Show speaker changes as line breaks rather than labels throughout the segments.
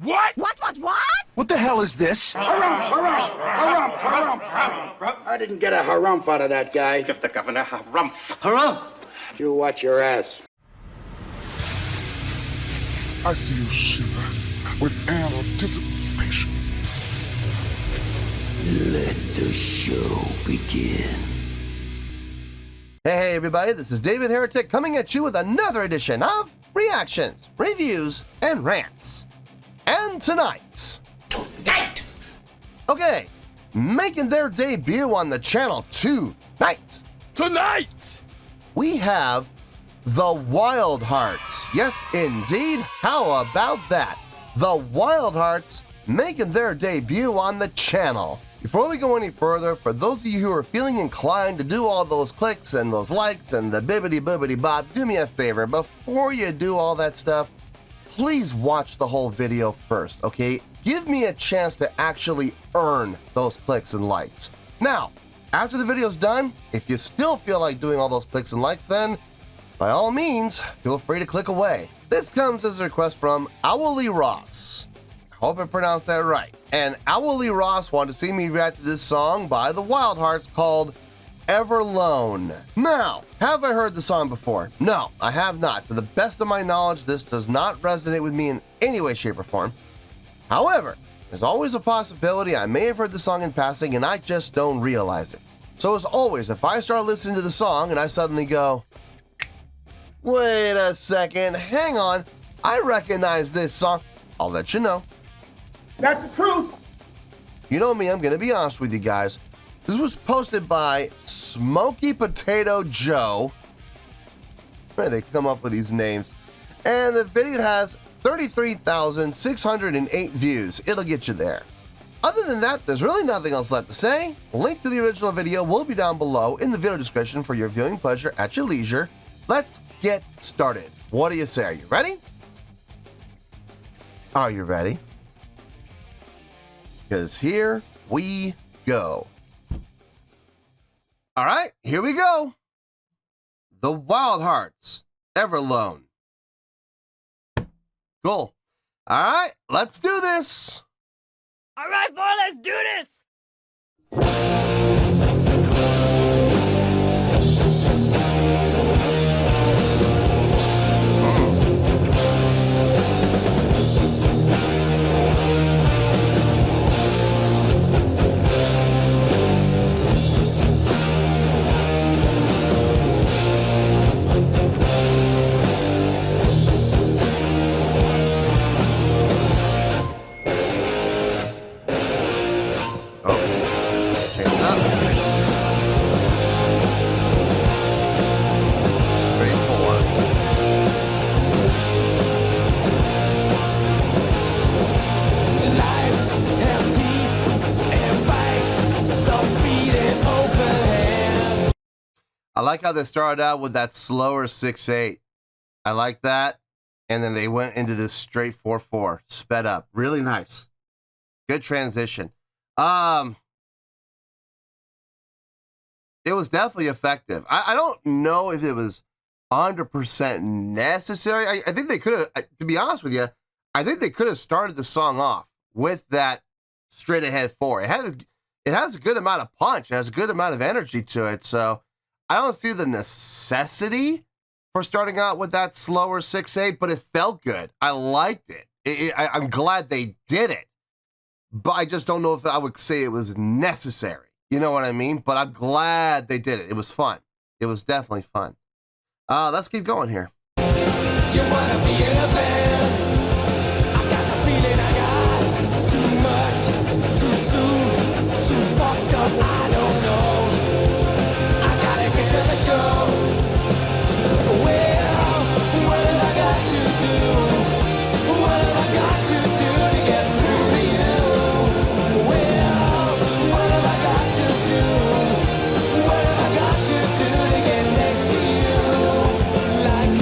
What?
What?
What the hell is this?
Harumph. I didn't get a harumph out of that guy.
Give the governor harumph.
Harumph!
You watch your ass.
I see you shiver with anticipation.
Let the show begin.
Hey everybody, this is David Heretic coming at you with another edition of Reactions, Reviews, and Rants. And tonight, okay, making their debut on the channel tonight, we have the Wildhearts. Yes, indeed. How about that? The Wildhearts making their debut on the channel. Before we go any further, for those of you who are feeling inclined to do all those clicks and those likes and the bibbity-bobbity-bob, do me a favor. Before you do all that stuff, please watch the whole video first, okay? Give me a chance to actually earn those clicks and likes. Now, after the video's done, if you still feel like doing all those clicks and likes, then by all means, feel free to click away. This comes as a request from Owly Ross. Hope I pronounced that right. And Owly Ross wanted to see me react to this song by the Wildhearts called Everlone. Now, have I heard the song before? No, I have not. To the best of my knowledge, this does not resonate with me in any way, shape, or form. However, there's always a possibility I may have heard the song in passing and I just don't realize it. So as always, if I start listening to the song and I suddenly go, wait a second, hang on, I recognize this song, I'll let you know.
That's the truth.
You know me, I'm gonna be honest with you guys. This was posted by Smoky Potato Joe. Where do they come up with these names? And the video has 33,608 views. It'll get you there. Other than that, there's really nothing else left to say. Link to the original video will be down below in the video description for your viewing pleasure at your leisure. Let's get started. What do you say? Are you ready? Are you ready? Because here we go. All right, here we go. The Wildhearts, Everlone. Cool. All right, let's do this.
All right, boy, let's do this.
I like how they started out with that slower 6/8. I like that. And then they went into this straight 4/4, sped up. Really nice. Good transition. It was definitely effective. I don't know if it was 100% necessary. I think they could have, to be honest with you, I think they could have started the song off with that straight ahead 4. It has a good amount of punch. It has a good amount of energy to it. So I don't see the necessity for starting out with that slower 6/8, but it felt good. I liked it. I'm glad they did it, but I just don't know if I would say it was necessary. You know what I mean? But I'm glad they did it. It was fun. It was definitely fun. Let's keep going here.
You wanna be in a band? I got the feeling I got too much, too soon, too fucked up. I don't know. I gotta get to the show. Well, what have I got to do? What have I got to do to get through to you? Well, what have I got to do? What have I got to do to get next to you? Like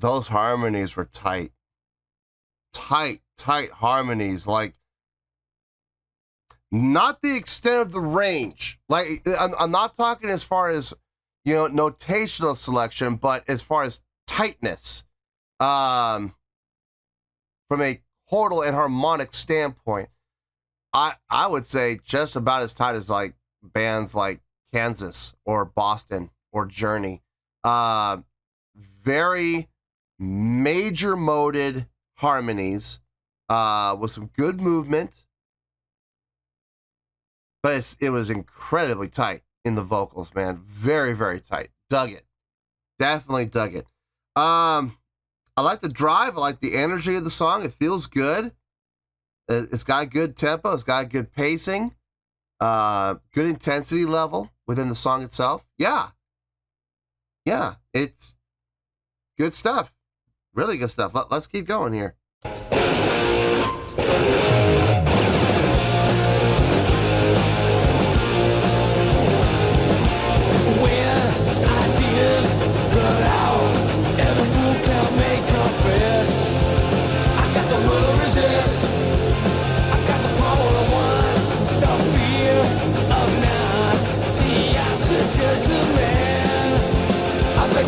those harmonies were tight. Tight harmonies. Like, not the extent of the range. Like, I'm not talking as far as, you know, notational selection, but as far as tightness. From a chordal and harmonic standpoint, I would say just about as tight as like bands like Kansas or Boston or Journey. Very major moded harmonies with some good movement, but it was incredibly tight in the vocals, man. Very, very tight. Dug it. Definitely dug it. I like the drive. I like the energy of the song. It feels good. It's got good tempo. It's got good pacing. Good intensity level within the song itself. Yeah. Yeah, it's good stuff. Really good stuff. Let's keep going here.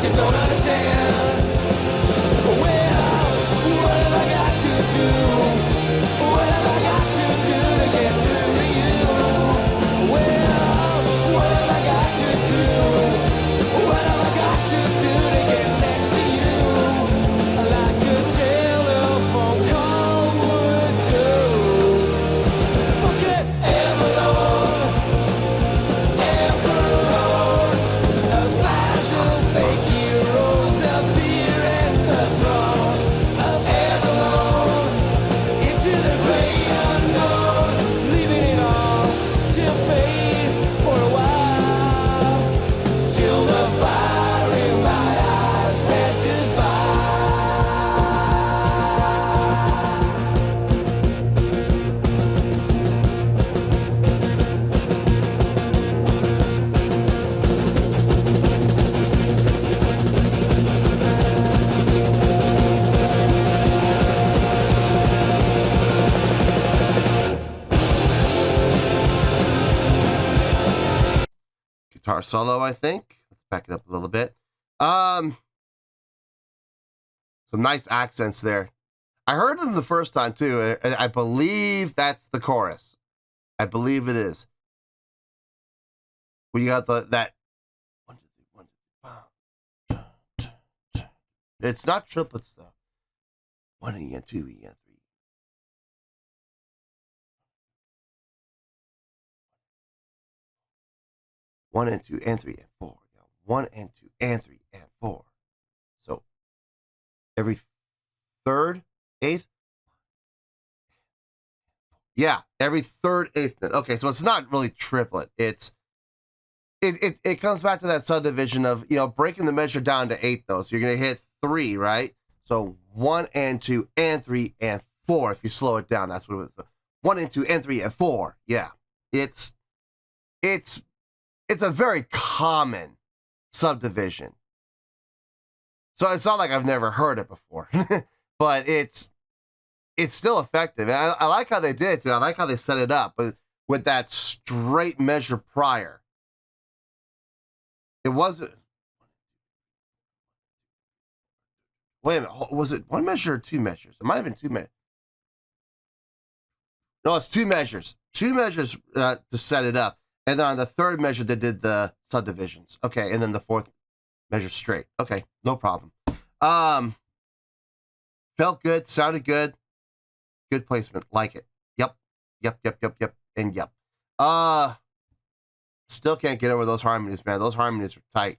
You don't understand. Well, what have I got to do? What have I got to do to get through to you? Well, what have I got to do? What have I got to do to get next to you? Like a telephone call would do. Fuck it, Everlone, Everlone, 1,000 fake heroes appear at the throne of Everlone, into the great unknown, leaving it all to fade for a while, till the fire in my eyes passes by.
Guitar solo, I think. Let's back it up a little bit. Some nice accents there. I heard them the first time too, and I believe that's the chorus. I believe it is. We got that. It's not triplets though. 1 E and 2 E and 3. 1 and 2 and 3 and 4. 1 and 2 and 3 and 4. So every third, eighth. Yeah, every third, eighth. Okay, so it's not really triplet. It comes back to that subdivision of, you know, breaking the measure down to 8 though. So you're gonna hit 3, right? So 1 and 2 and 3 and 4. If you slow it down, that's what it was. 1 and 2 and 3 and 4. Yeah, it's a very common subdivision. So it's not like I've never heard it before, but it's still effective. And I like how they did it too. I like how they set it up with that straight measure prior. It wasn't. Wait a minute. Was it 1 measure or 2 measures? It might have been 2 measures. No, it's 2 measures. 2 measures to set it up. And then on the third measure, they did the subdivisions. Okay, and then the fourth measure straight. Okay, no problem. Felt good, sounded good. Good placement, like it. Yep, and yep. Still can't get over those harmonies, man. Those harmonies are tight.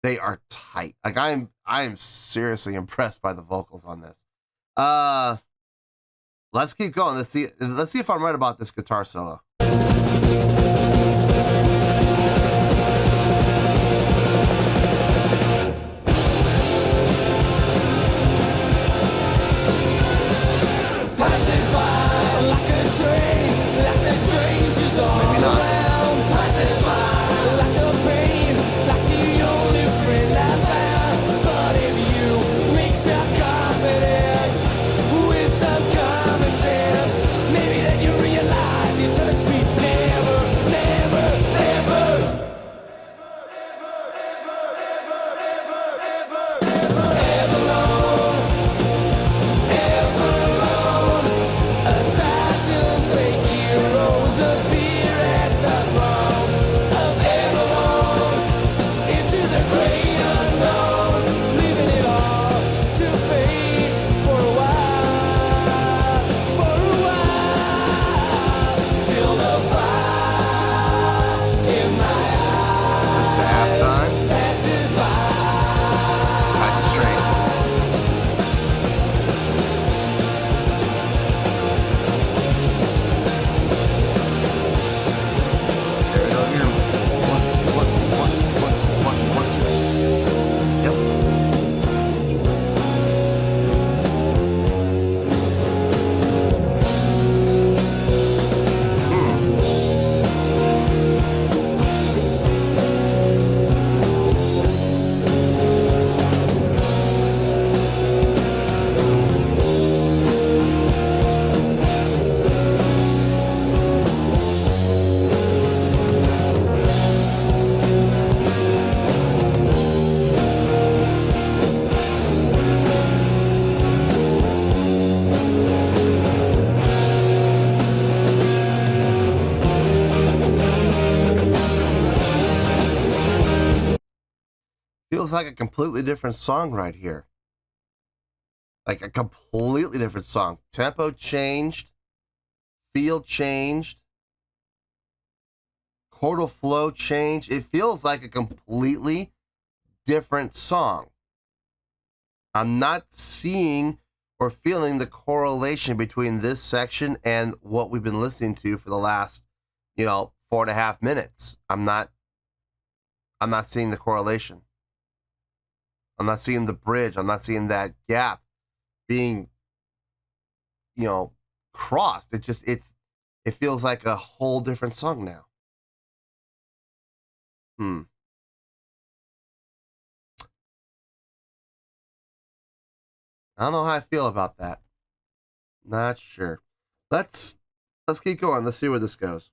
They are tight. Like I am seriously impressed by the vocals on this. Let's keep going. Let's see if I'm right about this guitar solo.
Passes by like a train, like the strangers all around. Passes by like the pain, like the only friend I found. But if you
Feels like a completely different song right here. Like a completely different song. Tempo changed. Feel changed. Chordal flow changed. It feels like a completely different song. I'm not seeing or feeling the correlation between this section and what we've been listening to for the last, 4.5 minutes. I'm not seeing the correlation. I'm not seeing the bridge. I'm not seeing that gap being, crossed. It feels like a whole different song now. I don't know how I feel about that. Not sure. Let's keep going. Let's see where this goes.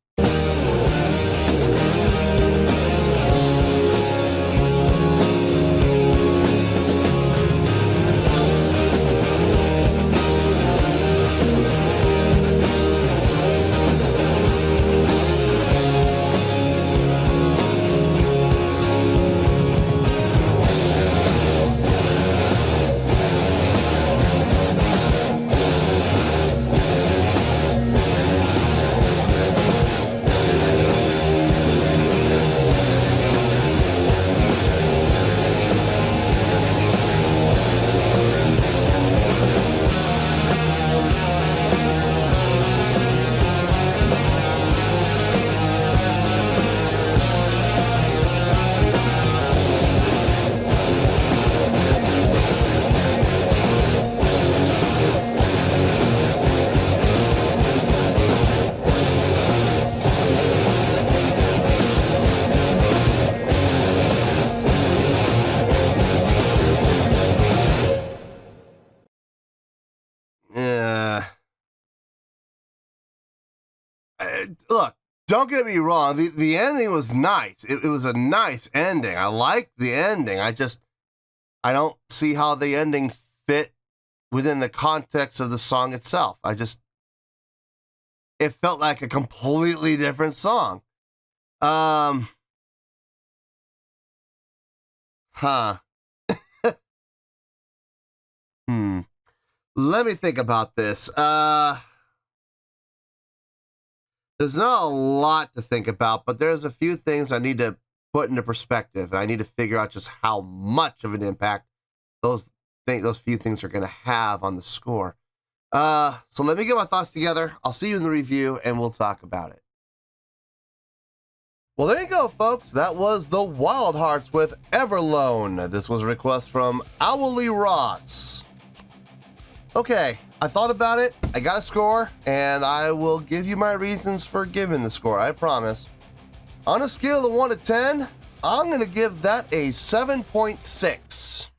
Look, don't get me wrong. The ending was nice. It was a nice ending. I liked the ending. I don't see how the ending fit within the context of the song itself. It felt like a completely different song. Let me think about this. There's not a lot to think about, but there's a few things I need to put into perspective, and I need to figure out just how much of an impact those few things are going to have on the score. So let me get my thoughts together. I'll see you in the review, and we'll talk about it. Well, there you go, folks. That was the Wildhearts with Everlone. This was a request from Owly Ross. Okay, I thought about it, I got a score, and I will give you my reasons for giving the score, I promise. On a scale of 1 to 10, I'm going to give that a 7.6.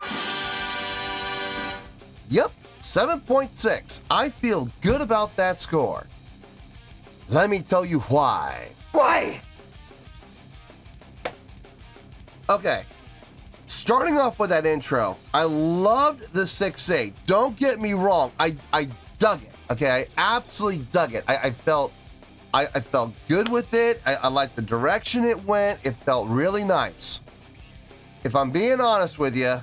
Yep, 7.6. I feel good about that score. Let me tell you why.
Why?
Okay. Starting off with that intro, I loved the 6/8. Don't get me wrong, I dug it. Okay, I absolutely dug it. I felt good with it. I liked the direction it went. It felt really nice. If I'm being honest with you,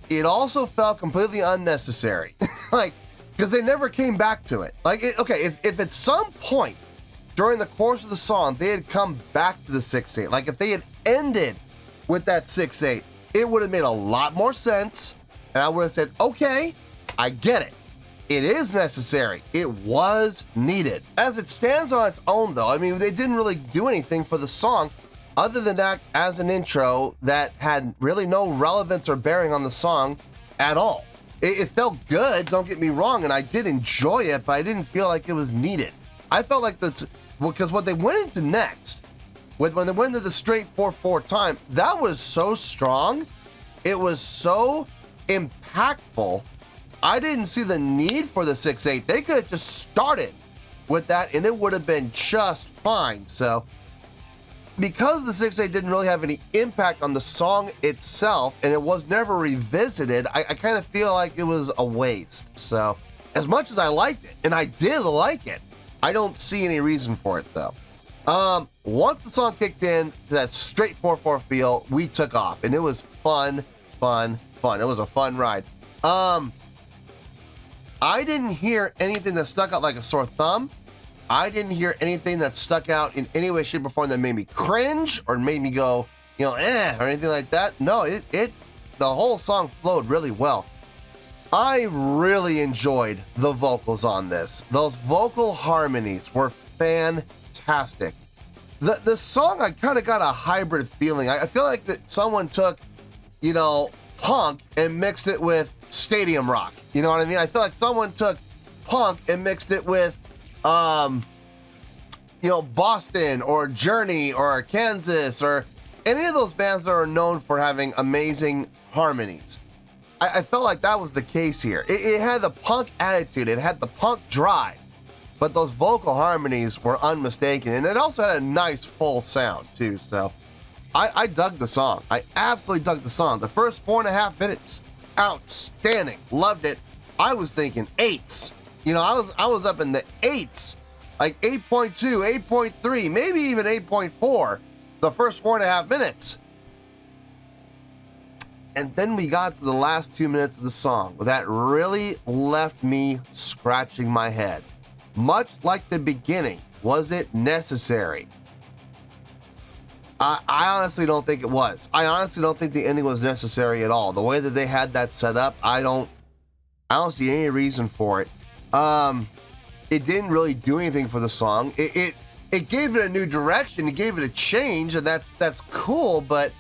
it also felt completely unnecessary. Because they never came back to it. If at some point during the course of the song they had come back to the 6/8, like if they had ended with that 6/8, it would have made a lot more sense, and I would have said, okay, I get it. It is necessary. It was needed. As it stands on its own, though, I mean, they didn't really do anything for the song other than act as an intro that had really no relevance or bearing on the song at all. It felt good, don't get me wrong, and I did enjoy it, but I didn't feel like it was needed. I felt like because what they went into next, when they went into the straight 4/4 time, that was so strong. It was so impactful. I didn't see the need for the 6/8. They could have just started with that and it would have been just fine. So because the 6/8 didn't really have any impact on the song itself and it was never revisited, I kind of feel like it was a waste. So as much as I liked it, and I did like it, I don't see any reason for it though. Once the song kicked in to that straight 4/4 feel, we took off and it was fun fun. It was a fun ride. I didn't hear anything that stuck out like a sore thumb. I didn't hear anything that stuck out in any way, shape, or form that made me cringe or made me go, or anything like that. No, the whole song flowed really well. I really enjoyed the vocals on this. Those vocal harmonies were fantastic. The song, I kind of got a hybrid feeling. I feel like that someone took, punk and mixed it with stadium rock. You know what I mean? I feel like someone took punk and mixed it with, Boston or Journey or Kansas or any of those bands that are known for having amazing harmonies. I felt like that was the case here. It had the punk attitude. It had the punk drive. But those vocal harmonies were unmistaken. And it also had a nice full sound, too. So I dug the song. I absolutely dug the song. The first 4.5 minutes, outstanding. Loved it. I was thinking 8s. I was up in the 8s. Like 8.2, 8.3, maybe even 8.4 the first 4.5 minutes. And then we got to the last 2 minutes of the song. That really left me scratching my head. Much like the beginning, was it necessary? I honestly don't think it was. I honestly don't think the ending was necessary at all. The way that they had that set up, I don't see any reason for it. It didn't really do anything for the song. It gave it a new direction. It gave it a change, and that's cool. But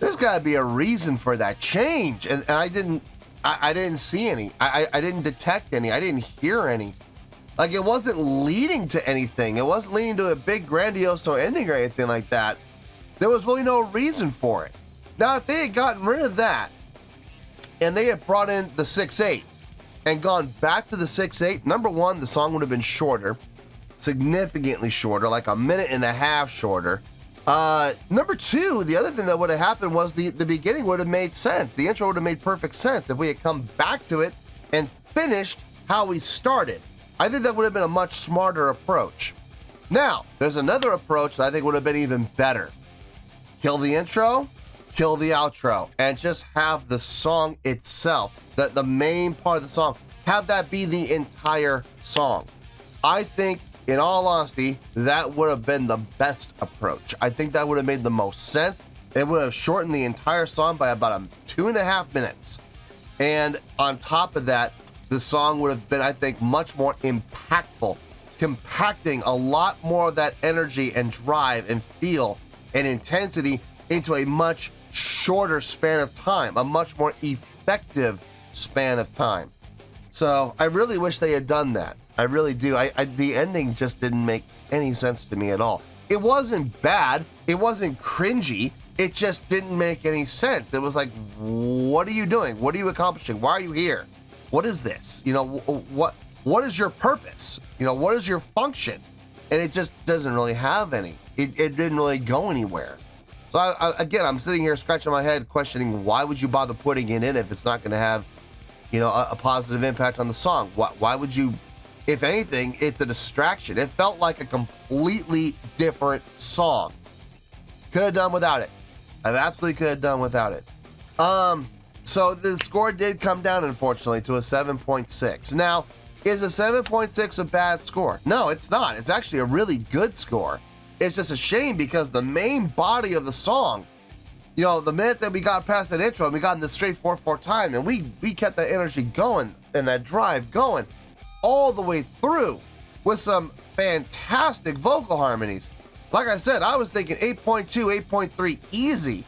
there's got to be a reason for that change, and I didn't see any. I didn't detect any. I didn't hear any. Like, it wasn't leading to anything. It wasn't leading to a big grandiose ending or anything like that. There was really no reason for it. Now, if they had gotten rid of that and they had brought in the 6/8 and gone back to the 6/8, number one, the song would have been shorter, significantly shorter, like 1.5 minutes shorter. Number two, the other thing that would have happened was the beginning would have made sense. The intro would have made perfect sense if we had come back to it and finished how we started. I think that would have been a much smarter approach. Now, there's another approach that I think would have been even better. Kill the intro, kill the outro, and just have the song itself, the main part of the song, have that be the entire song. I think, in all honesty, that would have been the best approach. I think that would have made the most sense. It would have shortened the entire song by about 2.5 minutes. And on top of that, the song would have been, I think, much more impactful, compacting a lot more of that energy and drive and feel and intensity into a much shorter span of time, a much more effective span of time. So I really wish they had done that. I really do. The ending just didn't make any sense to me at all. It wasn't bad. It wasn't cringy. It just didn't make any sense. It was like, what are you doing? What are you accomplishing? Why are you here? What is this? What is your purpose? What is your function? And it just doesn't really have any. It didn't really go anywhere. So I'm sitting here scratching my head questioning, why would you bother putting it in if it's not going to have, a positive impact on the song? Why would you? If anything, it's a distraction. It felt like a completely different song. Could have done without it. I absolutely could have done without it. So the score did come down, unfortunately, to a 7.6. Now, is a 7.6 a bad score? No, it's not. It's actually a really good score. It's just a shame because the main body of the song, the minute that we got past that intro and we got in the straight 4/4 time, and we kept that energy going and that drive going all the way through with some fantastic vocal harmonies. Like I said, I was thinking 8.2, 8.3 easy,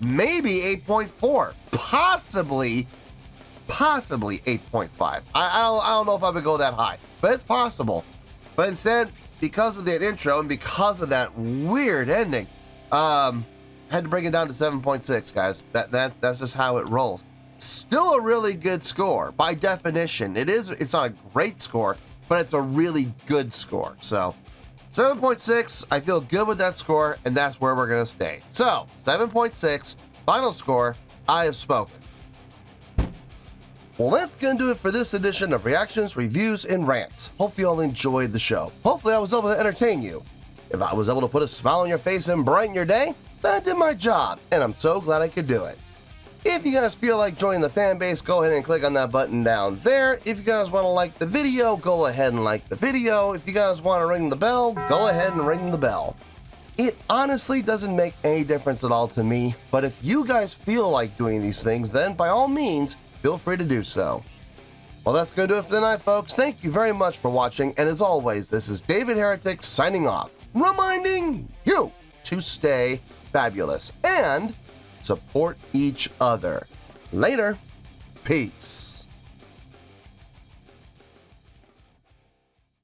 maybe 8.4, possibly 8.5. I don't know if I would go that high, but it's possible. But instead, because of that intro and because of that weird ending, had to bring it down to 7.6, guys. That's just how it rolls. Still a really good score by definition. It's not a great score, but it's a really good score. So 7.6, I feel good with that score, and that's where we're gonna stay. So 7.6, final score, I have spoken. Well, that's gonna do it for this edition of Reactions, Reviews, and Rants. Hope you all enjoyed the show. Hopefully I was able to entertain you. If I was able to put a smile on your face and brighten your day, then I did my job, and I'm so glad I could do it. If you guys feel like joining the fan base, go ahead and click on that button down there. If you guys want to like the video, go ahead and like the video. If you guys want to ring the bell, go ahead and ring the bell. It honestly doesn't make any difference at all to me, but if you guys feel like doing these things, then by all means, feel free to do so. Well, that's going to do it for tonight, folks. Thank you very much for watching, and as always, this is David Heretic signing off, reminding you to stay fabulous and support each other. Later. Peace.